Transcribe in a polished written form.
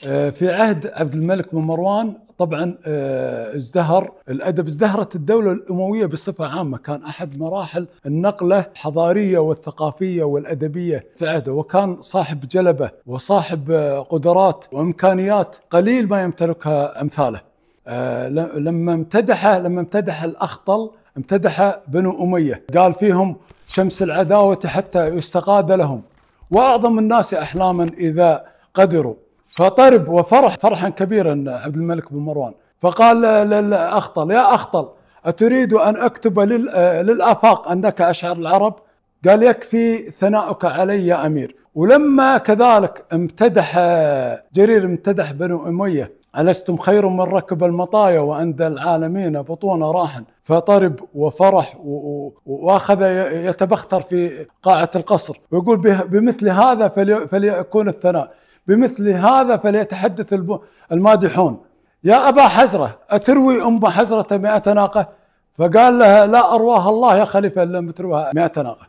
في عهد عبد الملك بن مروان طبعا ازدهر الأدب، ازدهرت الدولة الأموية بصفة عامة، كان أحد مراحل النقلة الحضارية والثقافية والأدبية في عهده، وكان صاحب جلبة وصاحب قدرات وإمكانيات قليل ما يمتلكها أمثاله. لما امتدح الأخطل امتدح بنو أمية، قال فيهم شمس العداوة حتى يستقاد لهم، وأعظم الناس أحلاما إذا قدروا. فطرب وفرح فرحا كبيرا عبد الملك بن مروان، فقال للأخطل: يا أخطل، أتريد أن أكتب للآفاق أنك أشعر العرب؟ قال: يكفي ثناؤك علي يا أمير. ولما كذلك امتدح بنو أمية: ألستم خير من ركب المطايا وأندى العالمين بطون راحا. فطرب وفرح وأخذ يتبختر في قاعة القصر ويقول: بمثل هذا فليكون الثناء، بمثل هذا فليتحدث المادحون. يا أبا حزرة، أتروي أم حزرة 100 ناقة؟ فقال لها: لا أرواها الله يا خليفة إلا متروها 100 ناقة.